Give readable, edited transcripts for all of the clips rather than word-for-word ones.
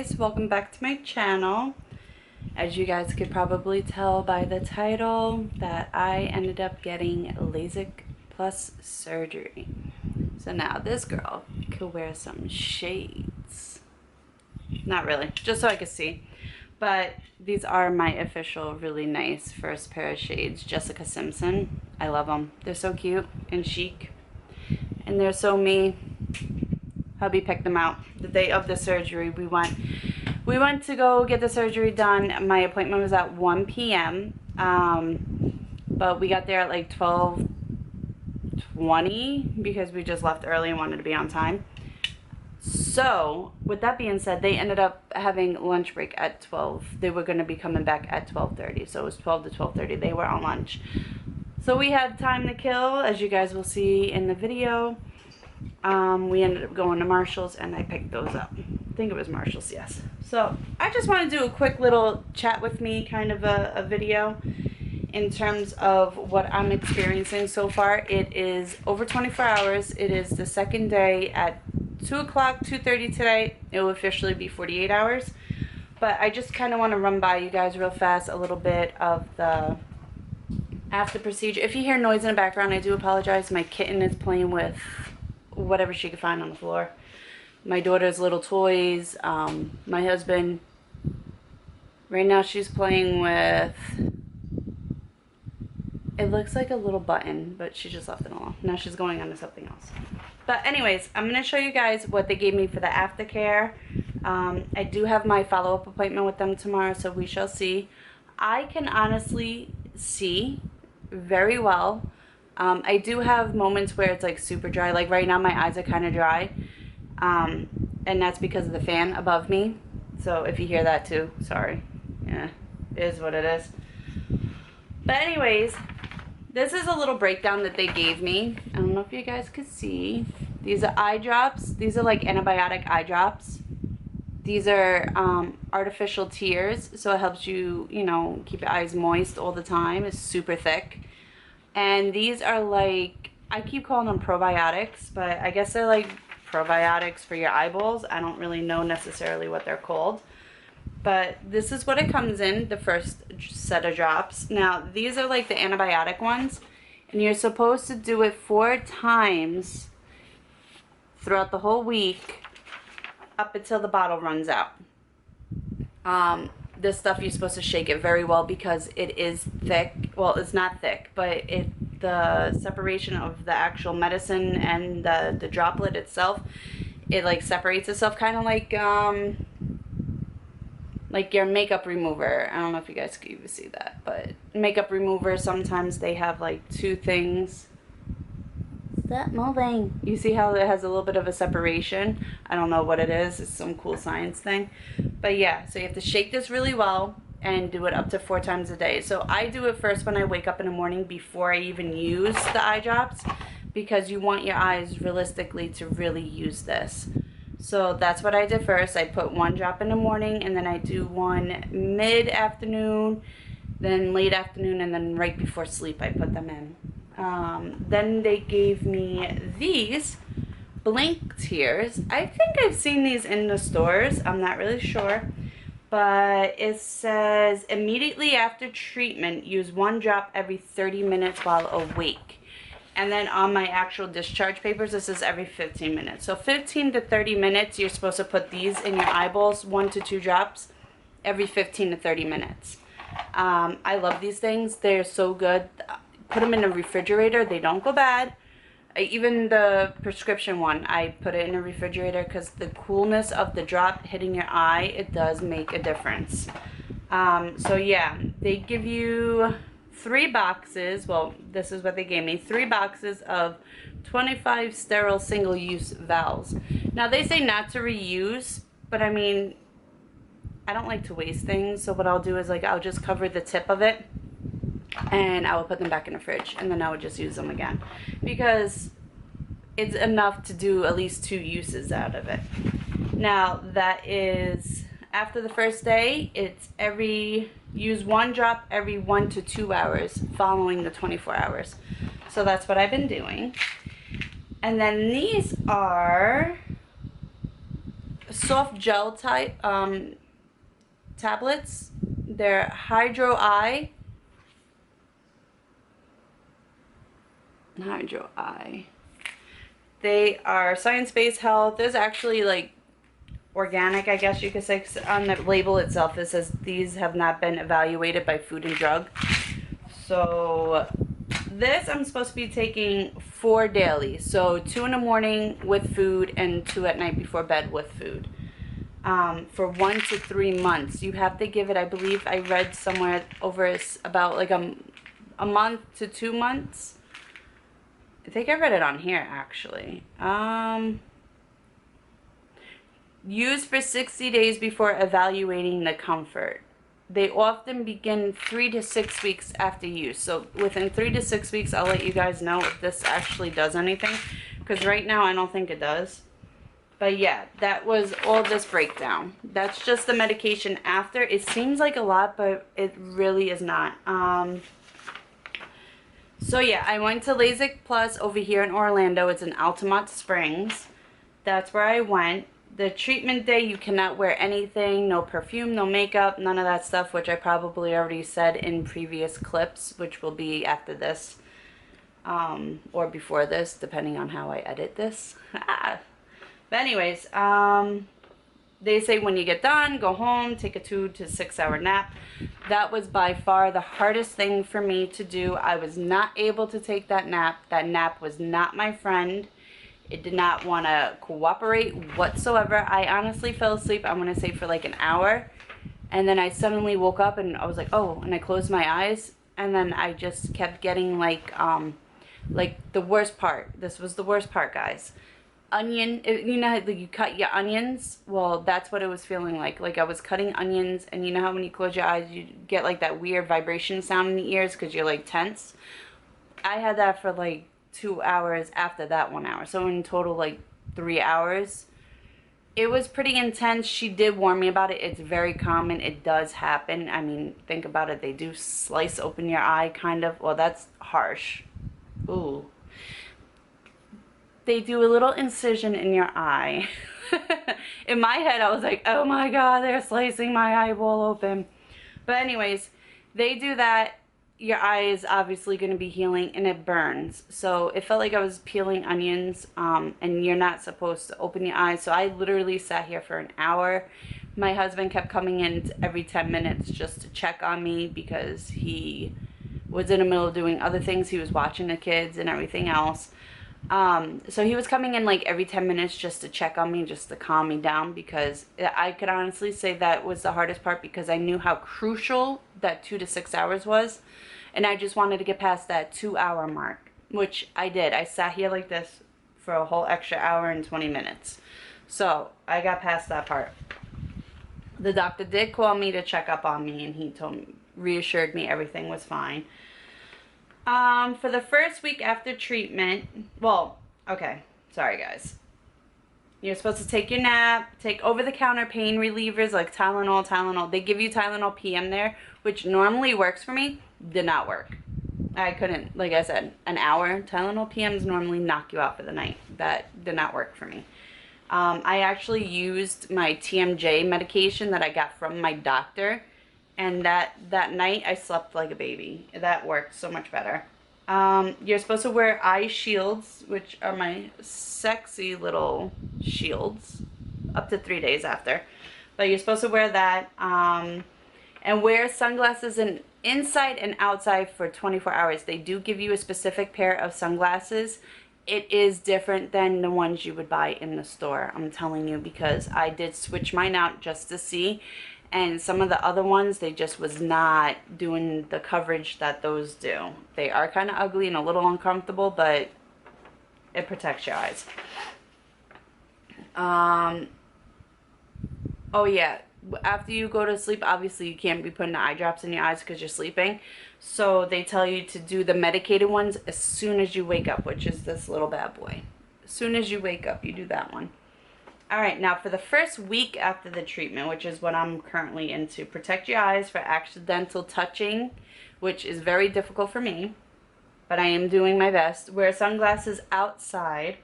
guys, welcome back to my channel. As you guys could probably tell by the title that I ended up getting LASIK plus surgery. So now this girl could wear some shades. Not really, just so I could see. But these are my official really nice first pair of shades. Jessica Simpson. I love them. They're so cute and chic. And they're so me. Hubby picked them out the day of the surgery. We went to go get the surgery done. My appointment was at 1 p.m. But we got there at like 12:20 because we just left early and wanted to be on time. So with that being said, they ended up having lunch break at 12. They were going to be coming back at 12:30. So it was 12 to 12:30. They were on lunch. So we had time to kill, as you guys will see in the video. We ended up going to Marshall's and I picked those up. I think it was Marshall's, yes. So I just want to do a quick little chat with me kind of a video in terms of what I'm experiencing so far. It is over 24 hours. It is the second day at 2 o'clock, 2:30 today. It will officially be 48 hours. But I just kind of want to run by you guys real fast a little bit of the after procedure. If you hear noise in the background, I do apologize. My kitten is playing with whatever she could find on the floor. My daughter's little toys. My husband, right now she's playing with, it looks like a little button, but she just left it alone. Now she's going on to something else. But anyways, I'm going to show you guys what they gave me for the aftercare. I do have my follow-up appointment with them tomorrow, so we shall see. I can honestly see very well. I do have moments where it's like super dry. Like right now my eyes are kind of dry. And that's because of the fan above me. So if you hear that too, sorry. Yeah, it is what it is. But anyways, this is a little breakdown that they gave me. I don't know if you guys could see. These are eye drops. These are like antibiotic eye drops. These are artificial tears. So it helps you, you know, keep your eyes moist all the time. It's super thick. And these are like, I keep calling them probiotics, but I guess they're like probiotics for your eyeballs. I don't really know necessarily what they're called. But this is what it comes in, the first set of drops. Now, these are like the antibiotic ones. And you're supposed to do it 4 times throughout the whole week up until the bottle runs out. This stuff, you're supposed to shake it very well because it is thick. Well, it's not thick, but the separation of the actual medicine and the droplet itself, it like separates itself, kind of like your makeup remover. I don't know if you guys can even see that, but makeup remover, sometimes they have like 2 things. Stop moving. You see how it has a little bit of a separation? I don't know what it is. It's some cool science thing. But yeah, so you have to shake this really well and do it up to 4 times a day. So I do it first when I wake up in the morning before I even use the eye drops, because you want your eyes realistically to really use this. So that's what I did first. I put 1 drop in the morning, and then I do 1 mid-afternoon, then late afternoon, and then right before sleep I put them in. Then they gave me these blink tears. I think I've seen these in the stores. I'm not really sure. But it says, immediately after treatment, use 1 drop every 30 minutes while awake. And then on my actual discharge papers, this is every 15 minutes. So 15 to 30 minutes, you're supposed to put these in your eyeballs, 1 to 2 drops, every 15 to 30 minutes. I love these things. They're so good. Put them in the refrigerator. They don't go bad. Even the prescription one, I put it in a refrigerator because the coolness of the drop hitting your eye, it does make a difference. So yeah, they give you 3 boxes. Well, this is what they gave me. 3 boxes of 25 sterile single-use valves. Now, they say not to reuse, but I mean, I don't like to waste things. So what I'll do is like, I'll just cover the tip of it, and I will put them back in the fridge, and then I would just use them again, because it's enough to do at least 2 uses out of it. Now, that is after the first day. It's use 1 drop every 1 to 2 hours following the 24 hours. So that's what I've been doing. And then these are soft gel type tablets. They're Hydro Eye. They are science-based health. There's actually like organic, I guess you could say. On the label itself it says these have not been evaluated by Food and Drug. So this I'm supposed to be taking 4 daily. So 2 in the morning with food and 2 at night before bed with food. For 1 to 3 months. You have to give it, I believe I read somewhere over about like a month to 2 months. I think I read it on here actually. Use for 60 days before evaluating the comfort. They often begin 3 to 6 weeks after use. So within 3 to 6 weeks, I'll let you guys know if this actually does anything. Because right now, I don't think it does. But yeah, that was all this breakdown. That's just the medication after. It seems like a lot, but it really is not. So yeah, I went to LASIK Plus over here in Orlando. It's in Altamont Springs. That's where I went. The treatment day, you cannot wear anything, no perfume, no makeup, none of that stuff, which I probably already said in previous clips, which will be after this, or before this, depending on how I edit this. But anyways, they say when you get done, go home, take a 2 to 6 hour nap. That was by far the hardest thing for me to do. I was not able to take that nap. That nap was not my friend. It did not want to cooperate whatsoever. I honestly fell asleep, I'm going to say for like an hour. And then I suddenly woke up and I was like, oh, and I closed my eyes. And then I just kept getting like the worst part. This was the worst part, guys. You know how you cut your onions? Well, that's what it was feeling like. Like I was cutting onions, and you know how when you close your eyes, you get like that weird vibration sound in the ears because you're like tense? I had that for like 2 hours after that 1 hour. So in total, like 3 hours. It was pretty intense. She did warn me about it. It's very common. It does happen. I mean, think about it. They do slice open your eye, kind of. Well, that's harsh. Ooh. They do a little incision in your eye. In my head, I was like, oh my God, they're slicing my eyeball open. But anyways, they do that. Your eye is obviously going to be healing, and it burns. So it felt like I was peeling onions, and you're not supposed to open your eyes. So I literally sat here for an hour. My husband kept coming in every 10 minutes just to check on me because he was in the middle of doing other things. He was watching the kids and everything else. So he was coming in like every 10 minutes just to check on me, just to calm me down, because I could honestly say that was the hardest part, because I knew how crucial that 2 to 6 hours was. And I just wanted to get past that 2 hour mark, which I did. I sat here like this for a whole extra hour and 20 minutes. So I got past that part. The doctor did call me to check up on me, and he reassured me everything was fine. For the first week after treatment, well, okay, sorry guys. You're supposed to take your nap, take over-the-counter pain relievers like Tylenol. They give you Tylenol PM there, which normally works for me. Did not work. I couldn't, like I said, an hour. Tylenol PMs normally knock you out for the night. That did not work for me. I actually used my TMJ medication that I got from my doctor, and that night I slept like a baby. That worked so much better. You're supposed to wear eye shields, which are my sexy little shields, up to 3 days after. But you're supposed to wear that, and wear sunglasses inside and outside for 24 hours. They do give you a specific pair of sunglasses. It is different than the ones you would buy in the store, I'm telling you, because I did switch mine out just to see. And some of the other ones, they just was not doing the coverage that those do. They are kind of ugly and a little uncomfortable, but it protects your eyes. Oh yeah, after you go to sleep, obviously you can't be putting the eye drops in your eyes because you're sleeping. So they tell you to do the medicated ones as soon as you wake up, which is this little bad boy. As soon as you wake up, you do that one. Alright, now for the first week after the treatment, which is what I'm currently into, protect your eyes for accidental touching, which is very difficult for me, but I am doing my best. Wear sunglasses outside.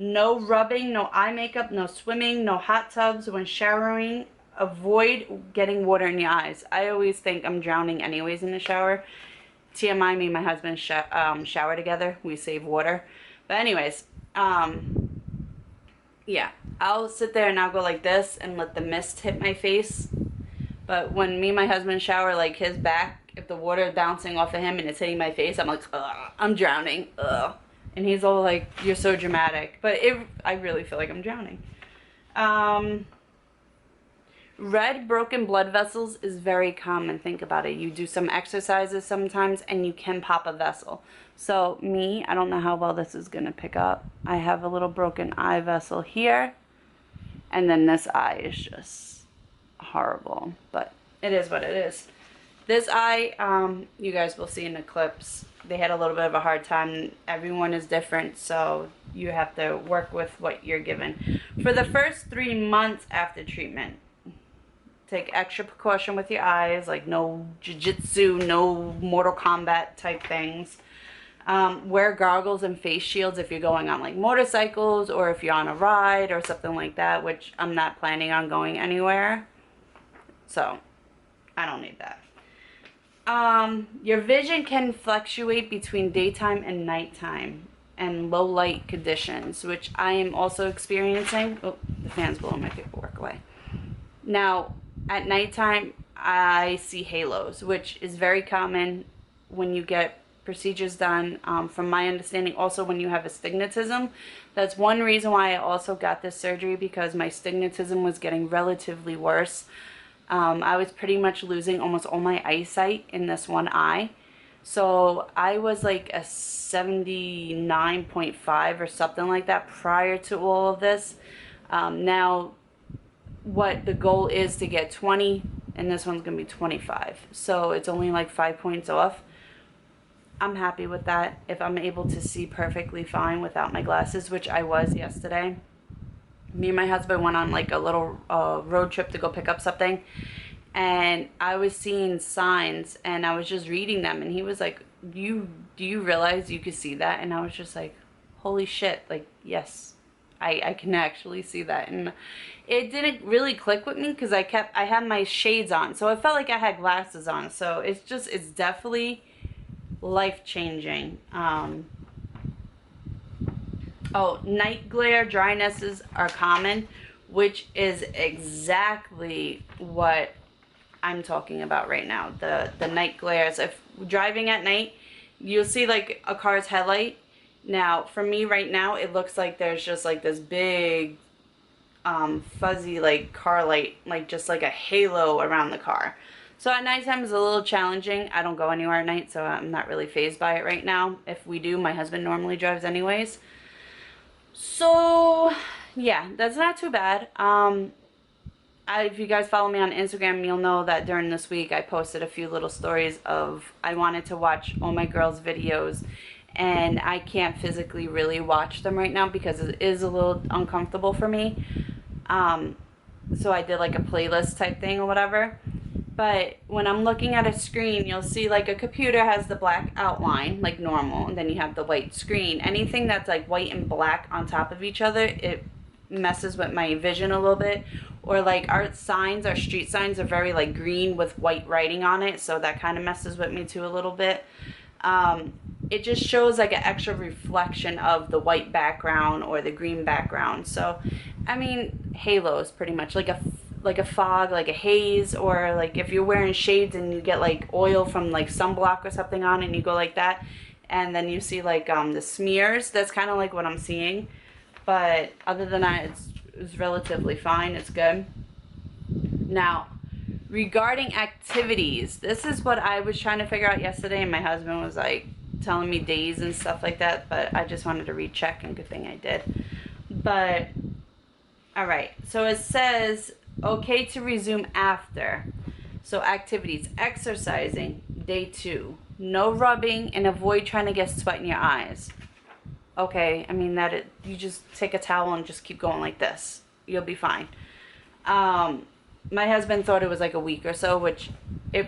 No rubbing, no eye makeup, no swimming, no hot tubs when showering. Avoid getting water in your eyes. I always think I'm drowning anyways in the shower. TMI, me and my husband shower together. We save water. But anyways, yeah, I'll sit there and I'll go like this and let the mist hit my face. But when me and my husband shower, like his back, if the water is bouncing off of him and it's hitting my face, I'm like, ugh, I'm drowning. Ugh. And he's all like, you're so dramatic. But I really feel like I'm drowning. Red broken blood vessels is very common. Think about it. You do some exercises sometimes and you can pop a vessel. So me, I don't know how well this is going to pick up. I have a little broken eye vessel here. And then this eye is just horrible. But it is what it is. This eye, you guys will see in the clips, they had a little bit of a hard time. Everyone is different, so you have to work with what you're given. For the first 3 months after treatment, take extra precaution with your eyes, like no jiu-jitsu, no Mortal Kombat type things. Wear goggles and face shields if you're going on like motorcycles or if you're on a ride or something like that, which I'm not planning on going anywhere. So, I don't need that. Your vision can fluctuate between daytime and nighttime and low light conditions, which I am also experiencing. Oh, the fan's blowing my paperwork away. Now, at nighttime, I see halos, which is very common when you get procedures done. From my understanding, also when you have astigmatism. That's one reason why I also got this surgery, because my astigmatism was getting relatively worse. I was pretty much losing almost all my eyesight in this one eye. So I was like a 79.5 or something like that prior to all of this. Now, what the goal is to get 20, and this one's going to be 25. So it's only like 5 points off. I'm happy with that. If I'm able to see perfectly fine without my glasses, which I was yesterday. Me and my husband went on like a little road trip to go pick up something, and I was seeing signs and I was just reading them, and he was like, do you realize you could see that? And I was just like, holy shit, like, yes, I can actually see that. And it didn't really click with me because I had my shades on, so it felt like I had glasses on. So it's definitely life-changing. Oh, night glare drynesses are common, which is exactly what I'm talking about right now. The night glares. If driving at night, you'll see like a car's headlight. Now, for me right now, it looks like there's just like this big fuzzy like car light, like just like a halo around the car. So at nighttime is a little challenging. I don't go anywhere at night, so I'm not really fazed by it right now. If we do, my husband normally drives anyways. So, yeah, that's not too bad. If you guys follow me on Instagram, you'll know that during this week I posted a few little stories of I wanted to watch all my girls' videos, and I can't physically really watch them right now because it is a little uncomfortable for me. So I did like a playlist type thing or whatever. But when I'm looking at a screen, you'll see like a computer has the black outline like normal, and then you have the white screen. Anything that's like white and black on top of each other, it messes with my vision a little bit. Or like our street signs are very like green with white writing on it, so that kind of messes with me too a little bit. It just shows like an extra reflection of the white background or the green background. So, I mean, halos pretty much like a fog, like a haze, or like if you're wearing shades and you get like oil from like sunblock or something on and you go like that, and then you see like the smears. That's kind of like what I'm seeing. But other than that, it's relatively fine. It's good. Now, regarding activities, this is what I was trying to figure out yesterday, and my husband was like telling me days and stuff like that, but I just wanted to recheck, and good thing I did. But all right, so it says okay to resume after. So activities: exercising, day 2, no rubbing, and avoid trying to get sweat in your eyes. Okay, I mean you just take a towel and just keep going like this. You'll be fine. My husband thought it was like a week or so, which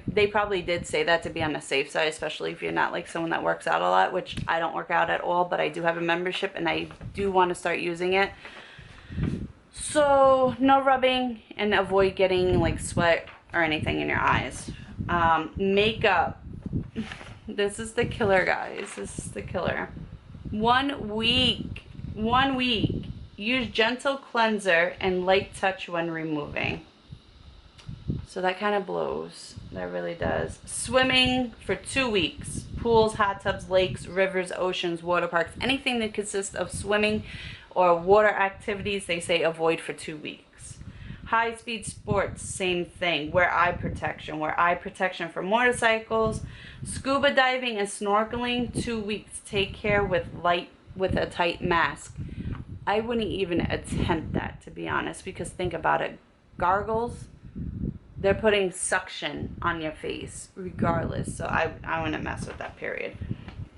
they probably did say that to be on the safe side, especially if you're not like someone that works out a lot, which I don't work out at all, but I do have a membership and I do want to start using it. So no rubbing, and avoid getting like sweat or anything in your eyes. Makeup. This is the killer, guys. This is the killer. 1 week. 1 week. Use gentle cleanser and light touch when removing. So that kind of blows. That really does. Swimming for 2 weeks. Pools, hot tubs, lakes, rivers, oceans, water parks. Anything that consists of swimming or water activities, they say avoid for 2 weeks. High-speed sports, same thing. Wear eye protection. Wear eye protection for motorcycles. Scuba diving and snorkeling, 2 weeks. Take care with a tight mask. I wouldn't even attempt that, to be honest, because think about it. Gargles, they're putting suction on your face regardless. So I wouldn't mess with that, period.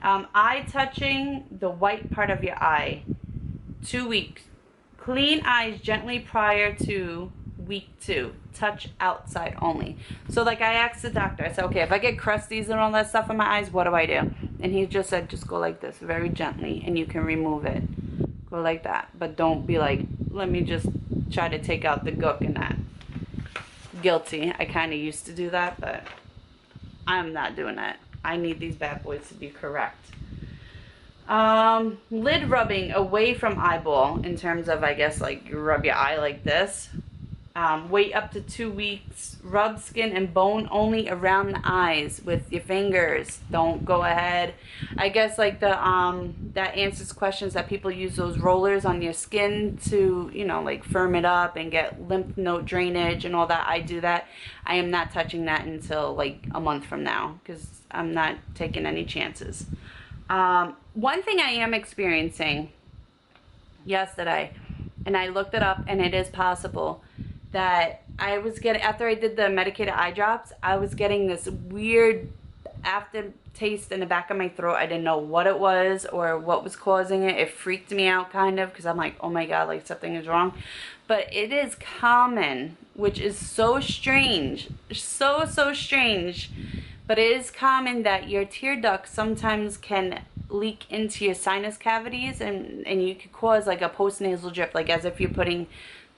Eye touching the white part of your eye, 2 weeks. Clean eyes gently prior to week 2. Touch outside only. So like I asked the doctor, I said, okay, if I get crusties and all that stuff in my eyes, what do I do? And he just said, just go like this very gently and you can remove it. Go like that. But don't be like, let me just try to take out the gook and that. Guilty. I kind of used to do that, but I'm not doing that. I need these bad boys to be correct. Lid rubbing away from eyeball, in terms of, I guess, like you rub your eye like this. Wait up to 2 weeks. Rub skin and bone only around the eyes with your fingers. Don't go ahead. I guess like the that answers questions that people use those rollers on your skin to, you know, like firm it up and get lymph node drainage and all that. I do that. I am not touching that until like a month from now because I'm not taking any chances. One thing I am experiencing yesterday, and I looked it up, and it is possible that I was getting, after I did the medicated eye drops, I was getting this weird aftertaste in the back of my throat. I didn't know what it was or what was causing it. It freaked me out kind of, because I'm like, oh my God, like something is wrong. But it is common, which is so strange, so strange. But it is common that your tear ducts sometimes can leak into your sinus cavities, and you could cause like a postnasal drip, like as if you're putting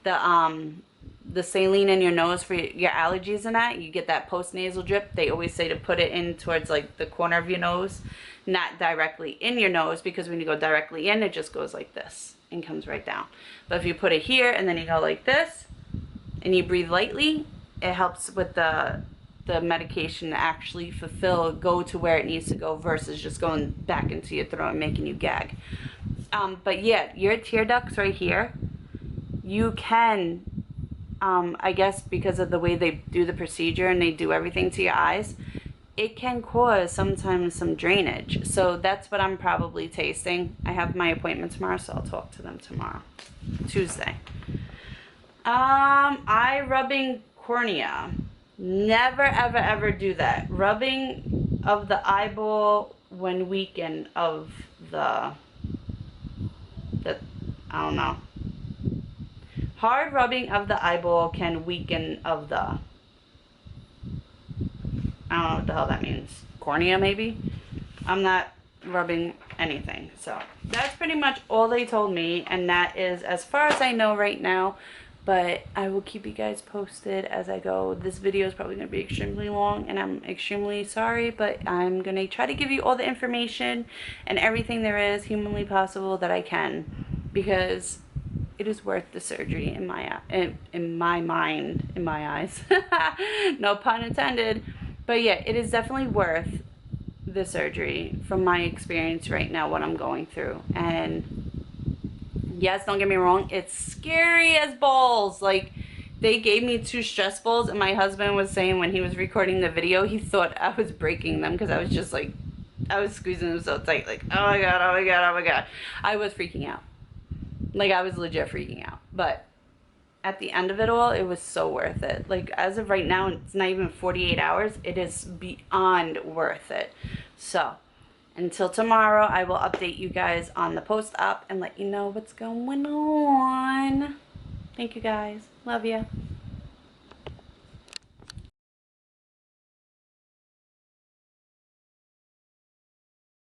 the saline in your nose for your allergies and that. You get that postnasal drip. They always say to put it in towards like the corner of your nose, not directly in your nose, because when you go directly in, it just goes like this and comes right down. But if you put it here and then you go like this and you breathe lightly, it helps with the medication to actually go to where it needs to go, versus just going back into your throat and making you gag. But yeah, your tear ducts right here, you can, I guess because of the way they do the procedure and they do everything to your eyes, it can cause sometimes some drainage. So that's what I'm probably tasting. I have my appointment tomorrow, so I'll talk to them tomorrow, Tuesday. Eye rubbing cornea. Never, ever, ever do that. Rubbing of the eyeball when weakened of the I don't know. Hard rubbing of the eyeball can weaken of the, I don't know what the hell that means. Cornea, maybe? I'm not rubbing anything. So that's pretty much all they told me, and that is as far as I know right now. But I will keep you guys posted as I go. This video is probably going to be extremely long, and I'm extremely sorry, but I'm going to try to give you all the information and everything there is humanly possible that I can, because it is worth the surgery in my mind, in my eyes. No pun intended. But yeah, it is definitely worth the surgery from my experience right now, what I'm going through. And yes, don't get me wrong, it's scary as balls. Like, they gave me 2 stress balls, and my husband was saying when he was recording the video, he thought I was breaking them, because I was just like, I was squeezing them so tight, like, oh my God, oh my God, oh my God. I was freaking out. Like, I was legit freaking out. But at the end of it all, it was so worth it. Like, as of right now, it's not even 48 hours. It is beyond worth it. So until tomorrow, I will update you guys on the post-op and let you know what's going on. Thank you guys. Love you.